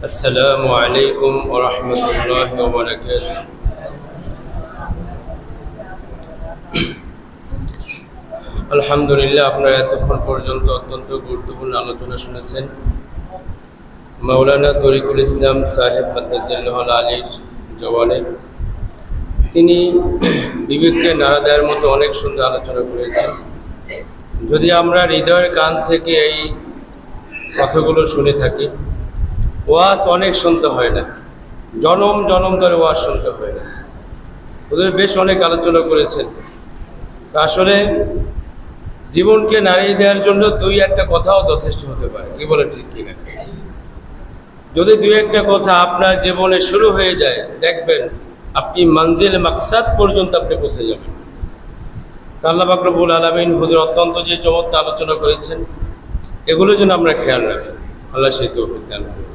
আসসালামু আলাইকুম ওয়া রাহমাতুল্লাহি ওয়া বারাকাতুহু। আলহামদুলিল্লাহ, আপনারা এতক্ষণ পর্যন্ত অত্যন্ত গুরুত্বপূর্ণ আলোচনা শুনেছেন। মাওলানা তরিকুল ইসলাম সাহেব মাদ্দাজিল্লাহু আলীর জওয়ানে তিনি বিবেককে নাড়া দেওয়ার মতো অনেক সুন্দর আলোচনা করেছেন। যদি আমরা হৃদয়ের কান থেকে এই কথাগুলো শুনে থাকি, ওয়াজ অনেক শুনতে হয় না, জনম জনম ধরে ওয়াজ শুনতে হয় না। ওদের বেশ অনেক আলোচনা করেছেন। তো আসলে জীবনকে নাড়িয়ে দেওয়ার জন্য দুই একটা কথাও যথেষ্ট হতে পারে, কি বলেন ঠিক কিনা? যদি দুই একটা কথা আপনার জীবনে শুরু হয়ে যায়, দেখবেন আপনি মানজিল মাকসাদ পর্যন্ত আপনি পৌঁছে যাবেন। তা আল্লাহ পাক রব্বুল আলামিন হুজুর অত্যন্ত যে চমৎকার আলোচনা করেছেন, এগুলো যেন আমরা খেয়াল রাখি। আল্লাহ সেই তৌফিক দান করুন।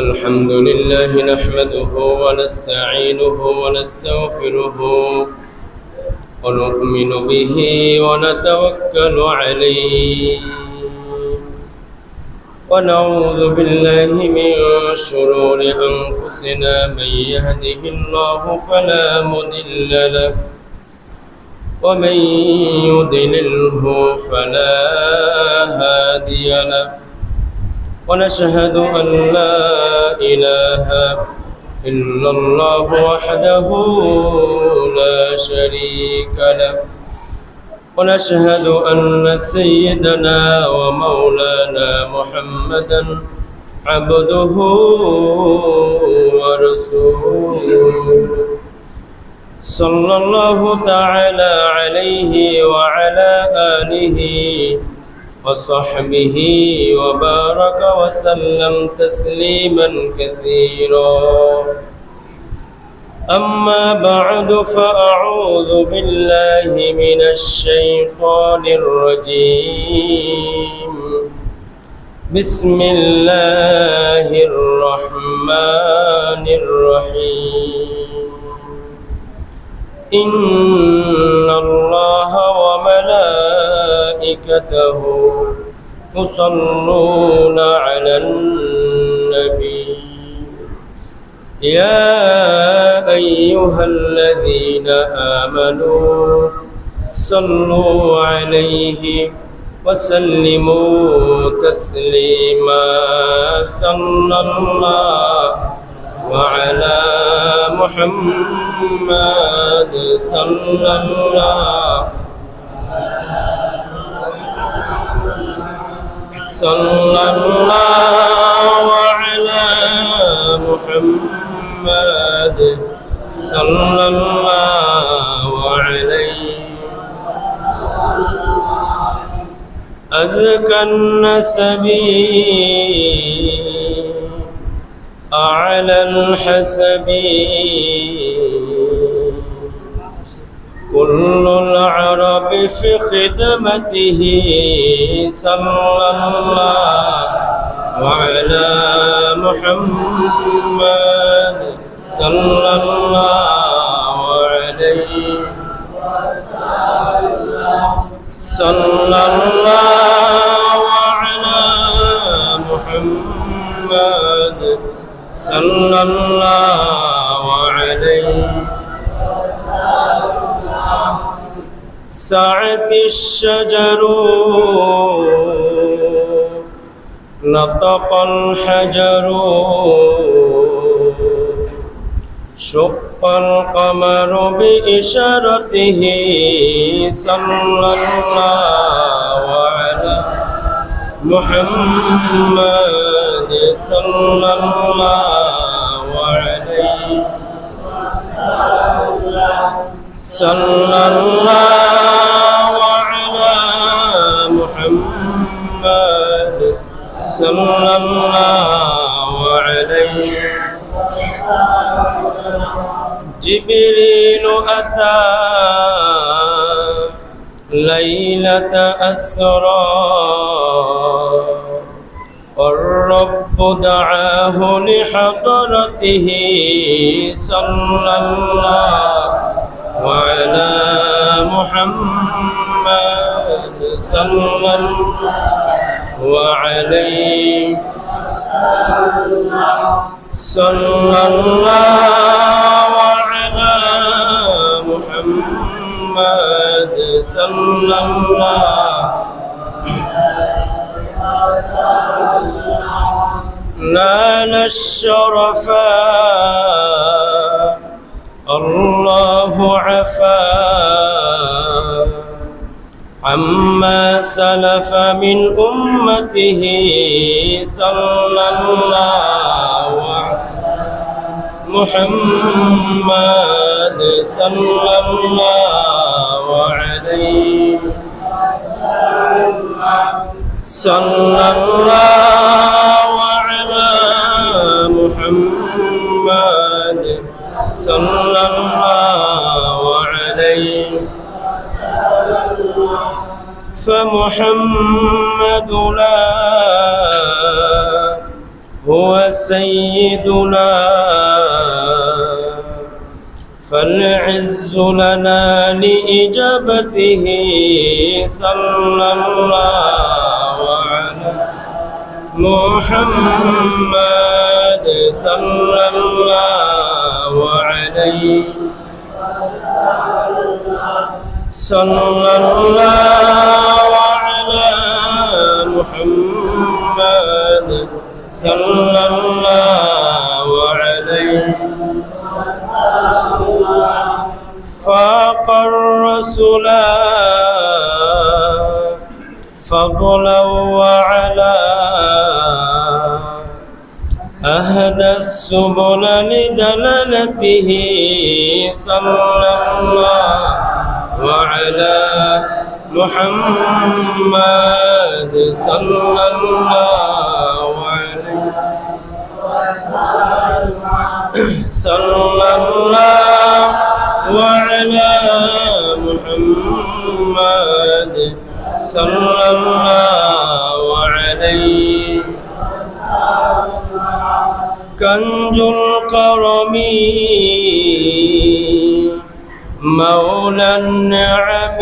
আলহামদুলিল্লাহ নাহমাদুহু ওয়া নাস্তাঈনুহু ওয়া নাস্তাগফিরুহু ওয়া নু'মিনু বিহি ওয়া নাতাওয়াক্কালু আলাইহি ওয়া নাউযু বিল্লাহি মিন শুরুরি আনফুসিনা মান ইয়াহদিহিল্লাহু ফালা মুদিল্লা লাহু ওয়া মান ইউদ্লিলহু ফালা হাদিয়া লাহু ونشهد أن لا إله إلا الله وحده لا شريك له ونشهد أن سيدنا ومولانا محمدا عبده ورسوله صلى الله تعالى عليه وعلى آله وصحبه وبارك وسلم تسليما كثيرا. أما بعد فأعوذ بالله من الشيطان الرجيم. بسم الله الرحمن الرحيم. إن الله وملائكته يصلون على النبي يا أيها الذين آمنوا صلوا عليه وسلموا تسليما. صلى الله وعلى محمد صلى الله على محمد صلى الله عليه. أزكى النسب أعلى الحسب كل العرب في خدمته صلى الله وعلى محمد صلى الله عليه صلى الله على محمد صلى الله عليه. سعت الشجر نطق الحجر شق القمر بإشارته صلى الله على محمد صلى الله عليه صلى الله على محمد صلى الله عليه. جبريل أتى ليلة أسرى والرب دعاه لحضرته صلى الله وعلى محمد صلى الله وعليه صلى الله على محمد صلى الله نال الشرف الله عفا عما سلف من أمته صلى الله على محمد صلى الله عليه صلى الله على محمد صلى الله عليه فمحمد لا هو سيدنا فالعز لنا لإجابته صلى الله على محمد صلى الله عليه صلى الله على محمد صلى الله عليه فاق الرسول فضلا وعلا أهدى السبل لدلالته صلى الله وعلى محمد صلى الله عليه صلى الله وعلى محمد صلى الله عليه كنز الكرم مولى النعم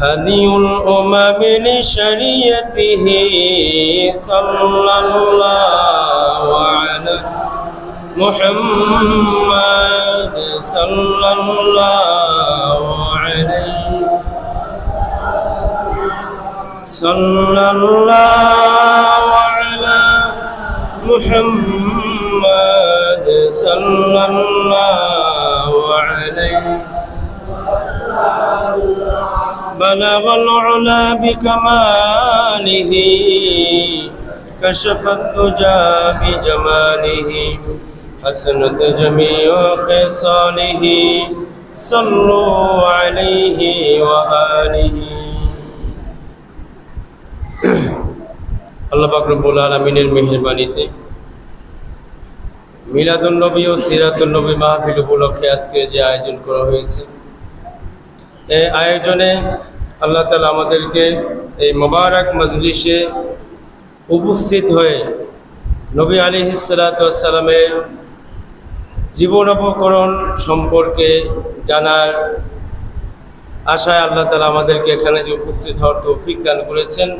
هدي الأمم لشريعته صلى الله على محمد صلى الله عليه صلى الله على محمد صلى الله عليه بلغ العلا بكماله كشف الدجى بجماله حسنت جميع خصاله صلوا عليه وآله আল্লাহ পাক রব্বুল আলামিনের মেহেরবানিতে মিলাদুন নবী ও সিরাতুন নবী মাহফিল উপলক্ষে আজকে যে আয়োজন করা হয়েছে, এই আয়োজনে আল্লাহ তাআলা আমাদেরকে এই মোবারক মজলিসে উপস্থিত হয়ে নবী আলাইহিস সালাতু ওয়াস সালামের জীবন অবকরণ সম্পর্কে জানার আশায় আল্লাহ তাআলা আমাদেরকে এখানে যে উপস্থিত হওয়ার তৌফিক দান করেছেন।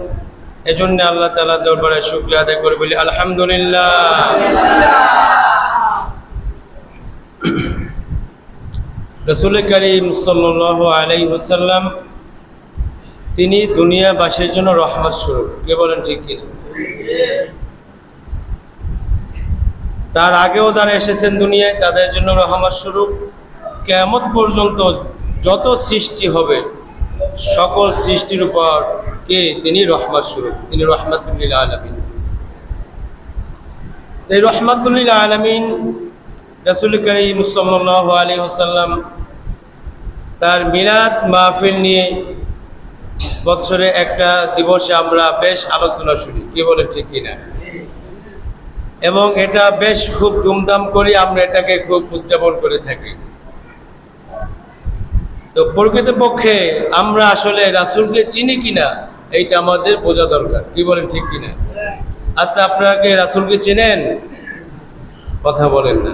এজন্য আল্লাহ তাআলার দরবারে শুকরিয়া আদায় করে বলি আলহামদুলিল্লাহ। রাসূল করিম সাল্লাল্লাহু আলাইহি ওয়াসাল্লাম তিনি দুনিয়াবাসীর জন্য রহমত স্বরূপ। কে বলেন ঠিক কিনা? তার আগেও যারা এসেছেন দুনিয়ায় তাদের জন্য রহমত স্বরূপ। কিয়ামত পর্যন্ত যত সৃষ্টি হবে সকল সৃষ্টির উপর কে তিনি রহমত স্বরূপ, তিনি রহমাতুল লিল আলামিন। এই রহমাতুল লিল আলামিন রাসূল করিম সাল্লাল্লাহু আলাইহি ওয়াসাল্লাম তার মিলাদ মাহফিল নিয়ে বছরে একটা দিবসে আমরা বেশ আলোচনা শুনি। কি বলে ঠিক কিনা? এবং এটা বেশ খুব ধুমধাম করে আমরা এটাকে খুব উদযাপন করে থাকি। তো প্রকৃতপক্ষে আমরা আসলে রাসূলকে চিনি কিনা এইটা আমাদের বোঝা দরকার। কি বলেন ঠিক কিনা? আচ্ছা, আপনারা কি রাসূলকে চেনেন? কথা বলেন না।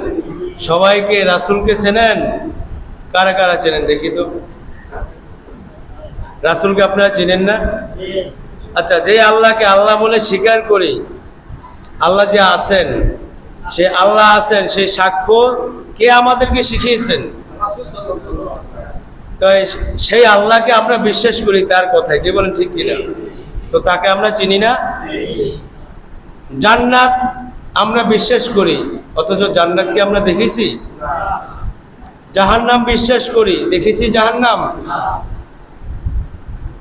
সবাইকে রাসূলকে চেনেন? কারা কারা চেনেন দেখি তো। রাসূলকে আপনারা চেনেন না? আচ্ছা, যে আল্লাহকে আল্লাহ বলে স্বীকার করি, আল্লাহ যে আছেন, সে আল্লাহ আছেন, সেই সাক্ষ্য কে আমাদেরকে শিখিয়েছেন? তো সেই আল্লাহকে আমরা বিশ্বাস করি তার কথায়, কি বলেন ঠিক কিনা? তো তাকে আমরা চিনি না। জান্নাত আমরা বিশ্বাস করি, অথচ জান্নাতকে আমরা দেখেছি? জাহান্নাম বিশ্বাস করি, দেখেছি জাহান্নাম?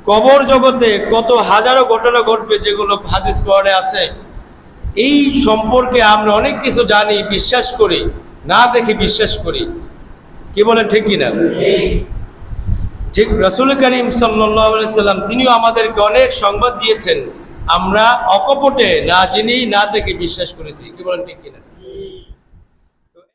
কবর জগতে কত হাজারো ঘটনা ঘটবে যেগুলো হাদিস কোরআনে আছে, এই সম্পর্কে আমরা অনেক কিছু জানি, বিশ্বাস করি, না দেখে বিশ্বাস করি, কি বলেন ঠিক কিনা? ঠিক রাসূল করিম সাল্লাল্লাহু আলাইহি সাল্লাম তিনিও আমাদেরকে অনেক সংবাদ দিয়েছেন, আমরা অকপটে না জেনেই না দেখে বিশ্বাস করেছি, কি বলেন ঠিক কিনা?